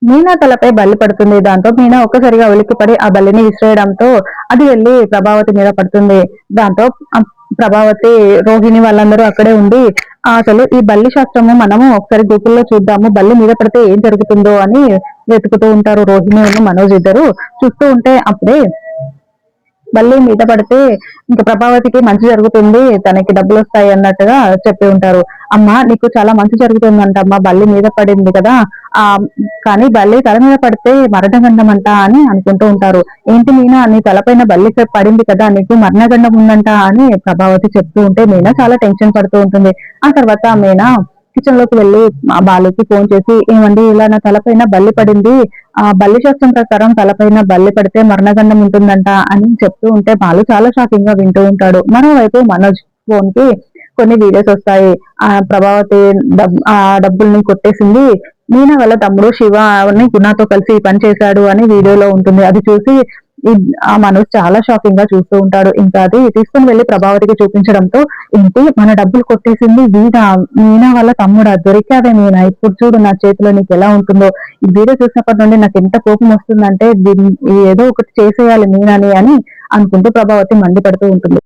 మీనా తలపై బల్లి పడుతుంది. దాంతో మీనా ఒక్కసారిగా ఉలిక్కిపడి ఆ బల్లిని విసిరేయడంతో అది వెళ్లి ప్రభావతి మీద పడుతుంది. దాంతో ప్రభావతి, రోహిణి వాళ్ళందరూ అక్కడే ఉండి అసలు ఈ బల్లి శాస్త్రము మనము ఒకసారి గూగుల్‌లో చూద్దాము. బల్లి మీద పడితే ఏం జరుగుతుందో అని వెతుకుతూ ఉంటారు రోహిణి, మనోజ్ ఇద్దరు. చూస్తూ ఉంటే అప్పుడే బల్లి మీద పడితే ఇంక ప్రభావతికి మంచి జరుగుతుంది, తనకి డబ్బులొస్తాయి అన్నట్టుగా చెప్పి ఉంటారు. అమ్మా నీకు చాలా మంచి జరుగుతుందంటమ్మా, బల్లి మీద పడింది కదా! కానీ బల్లి తల మీద పడితే మరణగండం అంట అని అనుకుంటూ ఉంటారు. ఏంటి మీనా, నీ తలపైన బల్లి పడింది కదా, నీకు మరణగండం ఉందంట అని ప్రభావతి చెప్తూ ఉంటే మీనా చాలా టెన్షన్ పడుతూ ఉంటుంది. ఆ తర్వాత మీనా కిచెన్ లోకి వెళ్లి బాలుకి ఫోన్ చేసి, ఏమండి ఇలా నా తలపైన బల్లి పడింది, బల్లి శాస్త్రం ప్రకారం తలపైన బల్లి పడితే మరణగండం ఉంటుందంట అని చెప్తూ ఉంటే బాలు చాలా షాకింగ్ గా వింటూ ఉంటాడు. మరోవైపు మనోజ్ ఫోన్ కి కొన్ని వీడియోస్ వస్తాయి. ప్రభావతి ఆ డబ్బుల్ని కొట్టేసింది, మీనా వాళ్ళ తమ్ముడు శివ గుణతో కలిసి ఈ పని చేశాడు అని వీడియోలో ఉంటుంది. అది చూసి ఆ మనోజ్ చాలా షాకింగ్ గా చూస్తూ ఉంటాడు. ఇంకా అది తీసుకుని వెళ్లి ప్రభావతికి చూపించడంతో, ఏంటి మన డబ్బులు కొట్టేసింది వీడా, మీనా వాళ్ళ తమ్ముడా, దొరికావే మీనా, ఇప్పుడు చూడు నా చేతిలో నీకు ఎలా ఉంటుందో. ఈ వీడియో చూసినప్పటి నుండి నాకు ఎంత కోపం వస్తుందంటే ఏదో ఒకటి చేసేయాలి మీనాని అని అనుకుంటూ ప్రభావతి మండిపడుతూ ఉంటుంది.